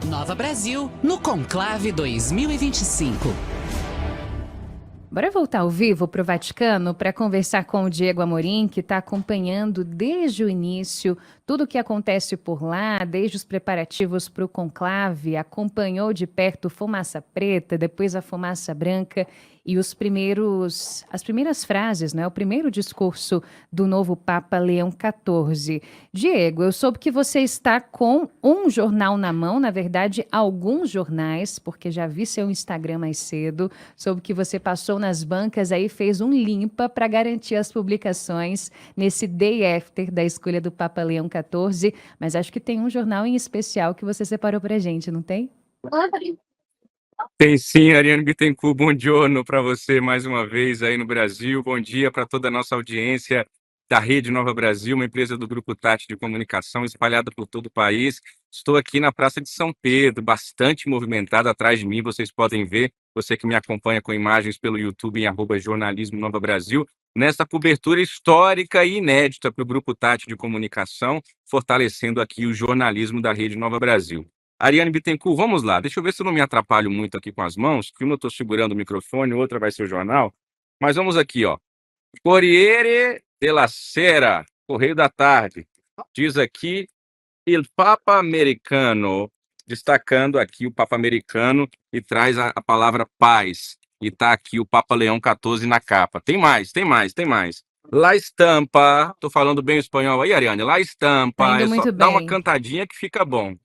Nova Brasil, no Conclave 2025. Bora voltar ao vivo para o Vaticano para conversar com o Diego Amorim, que está acompanhando desde o início tudo o que acontece por lá, desde os preparativos para o conclave, acompanhou de perto fumaça preta, depois a fumaça branca e as primeiras frases, né? O primeiro discurso do novo Papa Leão XIV. Diego, eu soube que você está com um jornal na mão, na verdade, alguns jornais, porque já vi seu Instagram mais cedo, soube que você passou nas bancas aí, fez um limpa para garantir as publicações nesse day after da escolha do Papa Leão XIV, mas acho que tem um jornal em especial que você separou para a gente, não tem? Tem sim, Ariane Bittencourt, bom giorno para você mais uma vez aí no Brasil, bom dia para toda a nossa audiência da Rede Nova Brasil, uma empresa do Grupo Tati de Comunicação espalhada por todo o país. Estou aqui na Praça de São Pedro, bastante movimentada atrás de mim, vocês podem ver, você que me acompanha com imagens pelo YouTube em @jornalismo Nova Brasil, nessa cobertura histórica e inédita para o Grupo Tati de Comunicação, fortalecendo aqui o jornalismo da Rede Nova Brasil. Ariane Bittencourt, vamos lá. Deixa eu ver se eu não me atrapalho muito aqui com as mãos, que uma eu estou segurando o microfone, outra vai ser o jornal. Mas vamos aqui, ó. Corriere della Sera, Correio da Tarde. Diz aqui, il Papa Americano, destacando aqui o Papa Americano e traz a palavra paz. E está aqui o Papa Leão XIV na capa. Tem mais, tem mais, tem mais. La Estampa, estou falando bem o espanhol aí, Ariane? La Tá Estampa, indo é só muito dar uma bem. cantadinha que fica bom.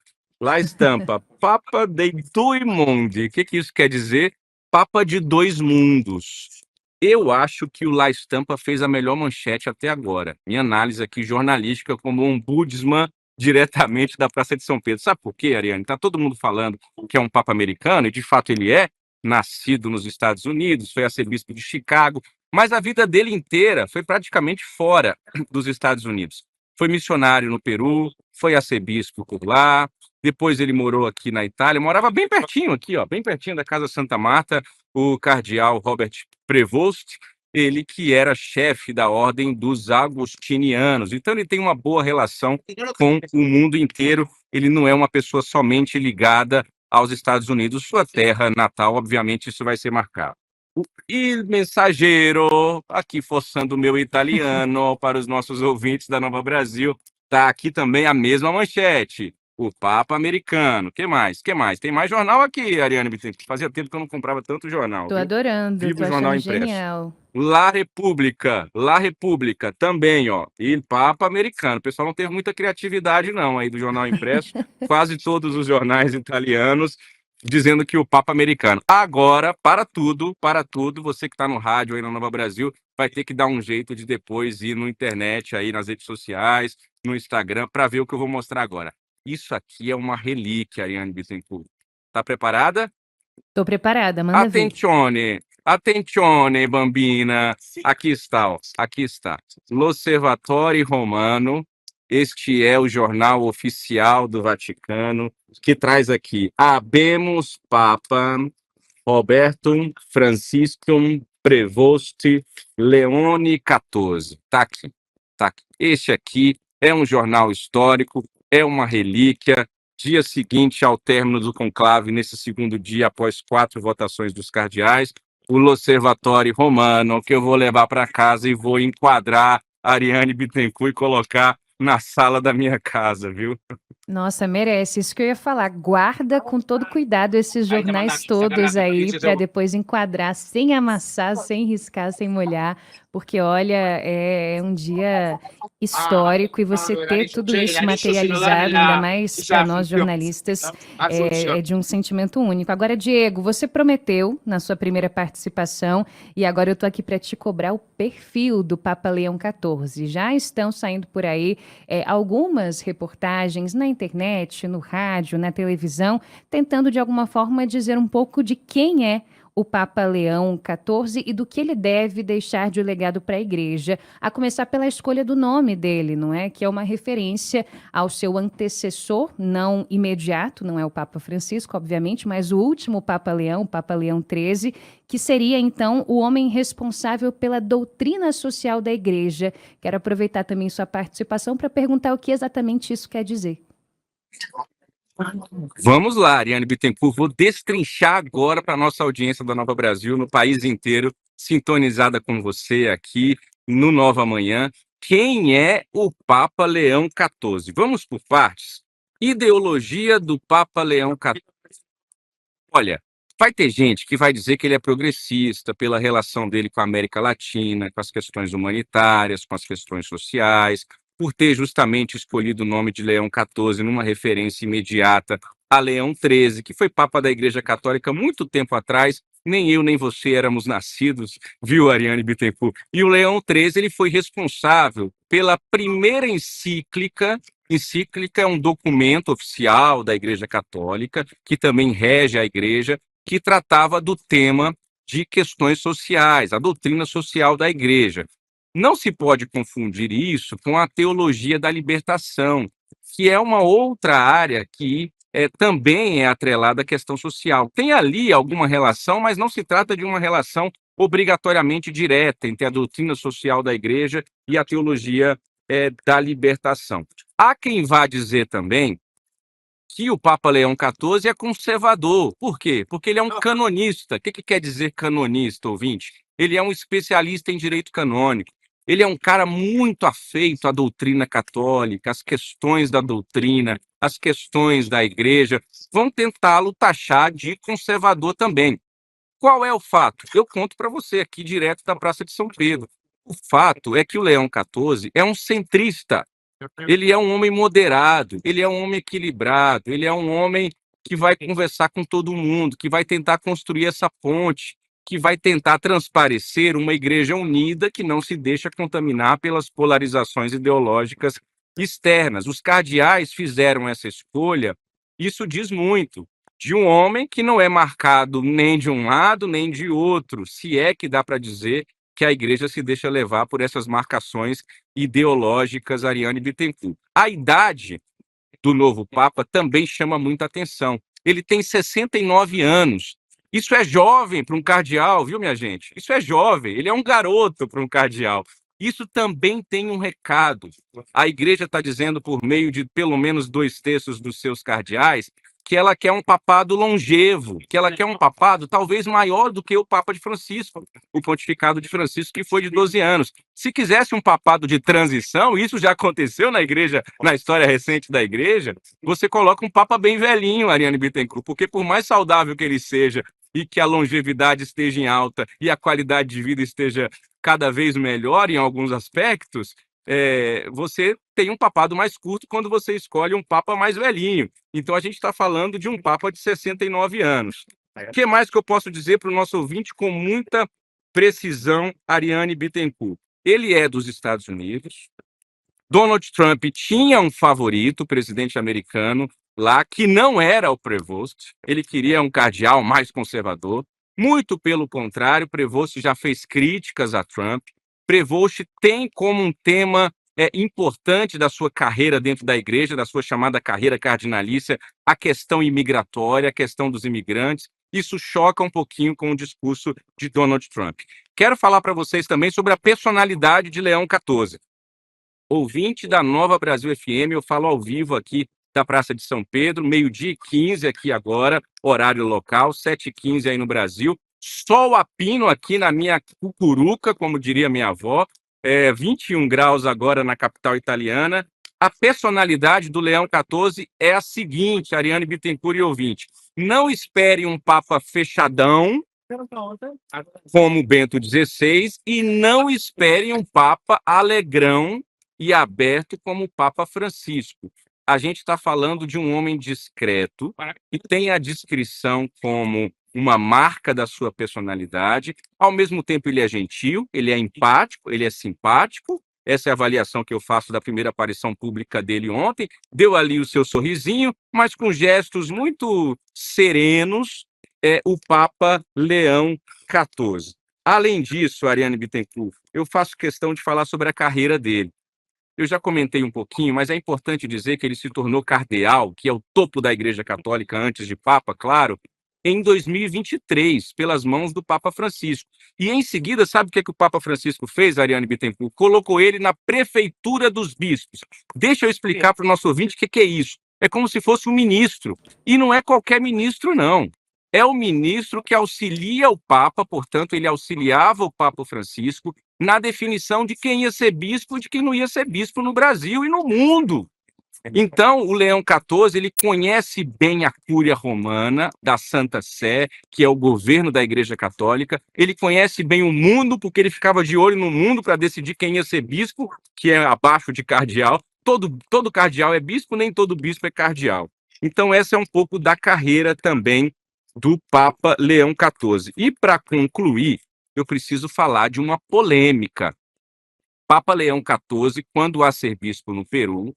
La Estampa, Papa dei due mondi. O que isso quer dizer? Papa de dois mundos. Eu acho que o La Estampa fez a melhor manchete até agora. Minha análise aqui jornalística como um ombudsman diretamente da Praça de São Pedro. Sabe por quê, Ariane? Tá todo mundo falando que é um Papa americano, e de fato ele é, nascido nos Estados Unidos, foi arcebispo de Chicago, mas a vida dele inteira foi praticamente fora dos Estados Unidos. Foi missionário no Peru, foi arcebispo por lá, depois ele morou aqui na Itália, morava bem pertinho aqui, ó, bem pertinho da Casa Santa Marta, o cardeal Robert Prevost, ele que era chefe da ordem dos agostinianos. Então ele tem uma boa relação com o mundo inteiro, ele não é uma pessoa somente ligada aos Estados Unidos, sua terra natal, obviamente isso vai ser marcado. O Il Messaggero, aqui forçando o meu italiano para os nossos ouvintes da Nova Brasil, tá aqui também a mesma manchete. O Papa Americano. Que mais? Que mais? Tem mais jornal aqui, Ariane Bittencourt. Fazia tempo que eu não comprava tanto jornal, Tô viu? adorando, Viva tô o jornal achando impresso. genial. La República, também, ó. E Papa Americano. O pessoal não teve muita criatividade, não, aí do jornal impresso. Quase todos os jornais italianos dizendo que o Papa Americano. Agora, para tudo, você que está no rádio aí na Nova Brasil, vai ter que dar um jeito de depois ir no internet, aí nas redes sociais, no Instagram, para ver o que eu vou mostrar agora. Isso aqui é uma relíquia, Ariane Bittencourt. Tá preparada? Tô preparada, manda ver. Attenzione, attenzione, bambina. Aqui está, ó. Aqui está. L'Osservatore Romano. Este é o jornal oficial do Vaticano, que traz aqui Habemus Papa Roberto Franciscum Prevost Leone XIV. Tá aqui, tá aqui. Este aqui é um jornal histórico, é uma relíquia. Dia seguinte ao término do conclave, nesse segundo dia, após 4 votações dos cardeais, o L'Osservatore Romano, que eu vou levar para casa e vou enquadrar Ariane Bittencourt e colocar na sala da minha casa, viu? Nossa, merece. Isso que eu ia falar. Guarda com todo cuidado esses jornais todos aí para depois enquadrar sem amassar, sem riscar, sem molhar, porque olha, é um dia histórico e você ter tudo isso materializado, ainda mais para nós jornalistas, é de um sentimento único. Agora, Diego, você prometeu na sua primeira participação e agora eu tô aqui para te cobrar o perfil do Papa Leão XIV. Já estão saindo por aí algumas reportagens na internet, no rádio, na televisão, tentando de alguma forma dizer um pouco de quem é o Papa Leão XIV e do que ele deve deixar de legado para a Igreja, a começar pela escolha do nome dele, não é? Que é uma referência ao seu antecessor, não imediato, não é o Papa Francisco, obviamente, mas o último Papa Leão, o Papa Leão XIII, que seria, então, o homem responsável pela doutrina social da Igreja. Quero aproveitar também sua participação para perguntar o que exatamente isso quer dizer. Vamos lá, Ariane Bittencourt, vou destrinchar agora para a nossa audiência da Nova Brasil, no país inteiro, sintonizada com você aqui no Nova Manhã. Quem é o Papa Leão XIV? Vamos por partes. Ideologia do Papa Leão XIV. Olha, vai ter gente que vai dizer que ele é progressista pela relação dele com a América Latina, com as questões humanitárias, com as questões sociais, por ter justamente escolhido o nome de Leão XIV numa referência imediata a Leão XIII, que foi Papa da Igreja Católica muito tempo atrás. Nem eu nem você éramos nascidos, viu, Ariane Bittencourt? E o Leão XIII ele foi responsável pela primeira encíclica. Encíclica é um documento oficial da Igreja Católica, que também rege a Igreja, que tratava do tema de questões sociais, a doutrina social da Igreja. Não se pode confundir isso com a teologia da libertação, que é uma outra área que também é atrelada à questão social. Tem ali alguma relação, mas não se trata de uma relação obrigatoriamente direta entre a doutrina social da Igreja e a teologia da libertação. Há quem vá dizer também que o Papa Leão XIV é conservador. Por quê? Porque ele é um canonista. O que quer dizer canonista, ouvinte? Ele é um especialista em direito canônico. Ele é um cara muito afeito à doutrina católica, às questões da doutrina, às questões da Igreja. Vão tentá-lo taxar de conservador também. Qual é o fato? Eu conto para você aqui direto da Praça de São Pedro. O fato é que o Leão XIV é um centrista. Ele é um homem moderado, ele é um homem equilibrado, ele é um homem que vai conversar com todo mundo, que vai tentar construir essa ponte, que vai tentar transparecer uma igreja unida que não se deixa contaminar pelas polarizações ideológicas externas. Os cardeais fizeram essa escolha, isso diz muito, de um homem que não é marcado nem de um lado nem de outro, se é que dá para dizer que a igreja se deixa levar por essas marcações ideológicas, Ariane Bittencourt. A idade do novo Papa também chama muita atenção. Ele tem 69 anos. Isso é jovem para um cardeal, viu, minha gente? Isso é jovem, ele é um garoto para um cardeal. Isso também tem um recado. A igreja está dizendo, por meio de pelo menos 2/3 dos seus cardeais, que ela quer um papado longevo, que ela quer um papado talvez maior do que o Papa de Francisco, o pontificado de Francisco, que foi de 12 anos. Se quisesse um papado de transição, isso já aconteceu na igreja, na história recente da igreja, você coloca um papa bem velhinho, Ariane Bittencourt, porque por mais saudável que ele seja e que a longevidade esteja em alta e a qualidade de vida esteja cada vez melhor em alguns aspectos, você tem um papado mais curto quando você escolhe um papa mais velhinho. Então, a gente está falando de um papa de 69 anos. O que mais que eu posso dizer para o nosso ouvinte com muita precisão, Ariane Bittencourt? Ele é dos Estados Unidos. Donald Trump tinha um favorito, o presidente americano, lá, que não era o Prevost. Ele queria um cardeal mais conservador. Muito pelo contrário, Prevost já fez críticas a Trump. Prevost tem como um tema importante da sua carreira dentro da igreja, da sua chamada carreira cardinalícia, a questão imigratória, a questão dos imigrantes. Isso choca um pouquinho com o discurso de Donald Trump. Quero falar para vocês também sobre a personalidade de Leão XIV. Ouvinte da Nova Brasil FM, eu falo ao vivo aqui da Praça de São Pedro, 12h15 aqui agora, horário local, 7h15 aí no Brasil. Sol a pino aqui na minha cucuruca, como diria minha avó, 21 graus agora na capital italiana. A personalidade do Leão XIV é a seguinte, Ariane Bittencourt e ouvinte. Não espere um papa fechadão, como Bento XVI, e não espere um papa alegrão e aberto como o Papa Francisco. A gente está falando de um homem discreto, que tem a discrição como uma marca da sua personalidade. Ao mesmo tempo, ele é gentil, ele é empático, ele é simpático. Essa é a avaliação que eu faço da primeira aparição pública dele ontem. Deu ali o seu sorrisinho, mas com gestos muito serenos, o Papa Leão XIV. Além disso, Ariane Bittencourt, eu faço questão de falar sobre a carreira dele. Eu já comentei um pouquinho, mas é importante dizer que ele se tornou cardeal, que é o topo da Igreja Católica antes de Papa, claro, em 2023, pelas mãos do Papa Francisco. E em seguida, sabe o que o Papa Francisco fez, Ariane Bittencourt? Colocou ele na prefeitura dos bispos. Deixa eu explicar para o nosso ouvinte o que é isso. É como se fosse um ministro. E não é qualquer ministro, não. É o ministro que auxilia o Papa, portanto, ele auxiliava o Papa Francisco na definição de quem ia ser bispo e de quem não ia ser bispo no Brasil e no mundo. Então, o Leão XIV, ele conhece bem a Cúria Romana, da Santa Sé, que é o governo da Igreja Católica. Ele conhece bem o mundo, porque ele ficava de olho no mundo para decidir quem ia ser bispo, que é abaixo de cardeal. Todo cardeal é bispo, nem todo bispo é cardeal. Então, essa é um pouco da carreira também do Papa Leão XIV. E, para concluir, eu preciso falar de uma polêmica. Papa Leão XIV, quando arcebispo no Peru,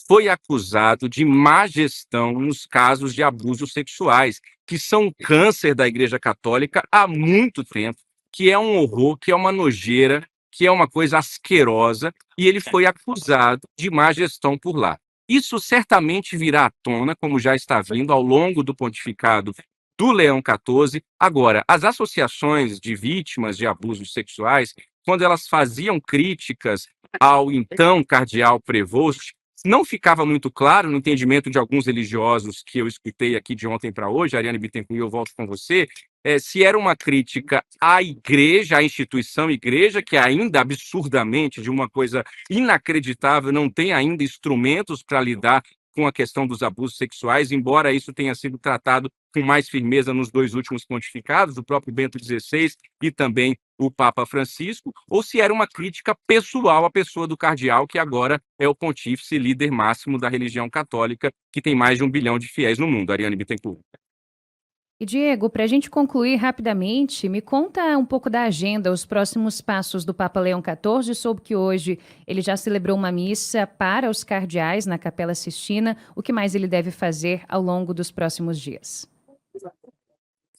foi acusado de má gestão nos casos de abusos sexuais, que são um câncer da Igreja Católica há muito tempo, que é um horror, que é uma nojeira, que é uma coisa asquerosa, e ele foi acusado de má gestão por lá. Isso certamente virá à tona, como já está vindo ao longo do pontificado do Leão XIV. Agora, as associações de vítimas de abusos sexuais, quando elas faziam críticas ao então cardeal Prevost, não ficava muito claro no entendimento de alguns religiosos que eu escutei aqui de ontem para hoje, Ariane Bittencourt, eu volto com você, se era uma crítica à igreja, à instituição igreja, que ainda absurdamente, de uma coisa inacreditável, não tem ainda instrumentos para lidar com a questão dos abusos sexuais, embora isso tenha sido tratado com mais firmeza nos dois últimos pontificados, o próprio Bento XVI e também o Papa Francisco, ou se era uma crítica pessoal à pessoa do cardeal, que agora é o pontífice líder máximo da religião católica, que tem mais de 1 bilhão de fiéis no mundo. Ariane Bittencourt. E Diego, para a gente concluir rapidamente, me conta um pouco da agenda, os próximos passos do Papa Leão XIV. Soube que hoje ele já celebrou uma missa para os cardeais na Capela Sistina. O que mais ele deve fazer ao longo dos próximos dias?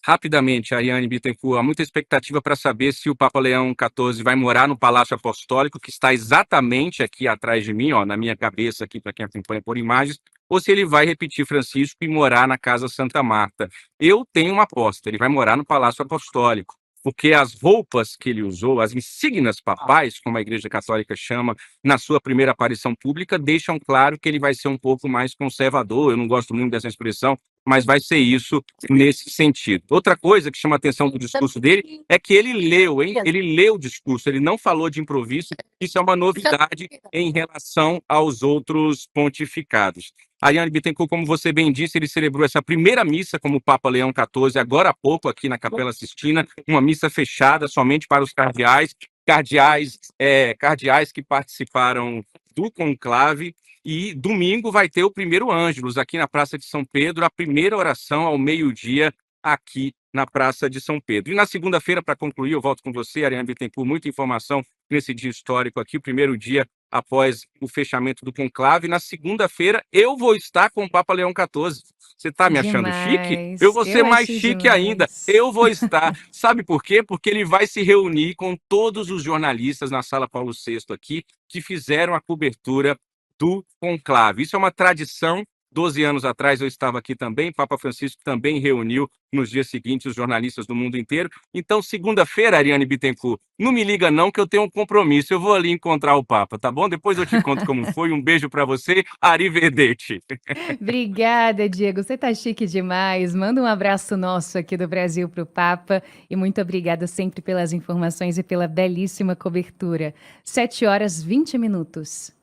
Rapidamente, Ariane Bittencourt, há muita expectativa para saber se o Papa Leão XIV vai morar no Palácio Apostólico, que está exatamente aqui atrás de mim, ó, na minha cabeça aqui, para quem acompanha por imagens, ou se ele vai repetir Francisco e morar na Casa Santa Marta. Eu tenho uma aposta, ele vai morar no Palácio Apostólico, porque as roupas que ele usou, as insígnias papais, como a Igreja Católica chama, na sua primeira aparição pública, deixam claro que ele vai ser um pouco mais conservador. Eu não gosto muito dessa expressão, mas vai ser isso nesse sentido. Outra coisa que chama a atenção do discurso dele é que ele leu, hein? Ele leu o discurso, ele não falou de improviso. Isso é uma novidade em relação aos outros pontificados. Ariane Bittencourt, como você bem disse, ele celebrou essa primeira missa como Papa Leão XIV, agora há pouco aqui na Capela Sistina, uma missa fechada somente para os cardeais que participaram do conclave. E domingo vai ter o primeiro Ângelus aqui na Praça de São Pedro, a primeira oração ao meio-dia aqui na Praça de São Pedro. E na segunda-feira, para concluir, eu volto com você, Ariane Bittencourt, muita informação nesse dia histórico aqui, o primeiro dia após o fechamento do conclave. Na segunda-feira, eu vou estar com o Papa Leão XIV. Você está me achando chique? Eu vou ser mais chique ainda. Eu vou estar. Sabe por quê? Porque ele vai se reunir com todos os jornalistas na Sala Paulo VI aqui, que fizeram a cobertura do conclave. Isso é uma tradição. 12 anos atrás eu estava aqui também, Papa Francisco também reuniu nos dias seguintes os jornalistas do mundo inteiro. Então, segunda-feira, Ariane Bittencourt, não me liga não que eu tenho um compromisso, eu vou ali encontrar o Papa, tá bom? Depois eu te conto como foi, um beijo para você, arrivederci. Obrigada, Diego, você tá chique demais, manda um abraço nosso aqui do Brasil para o Papa e muito obrigada sempre pelas informações e pela belíssima cobertura. 7h20.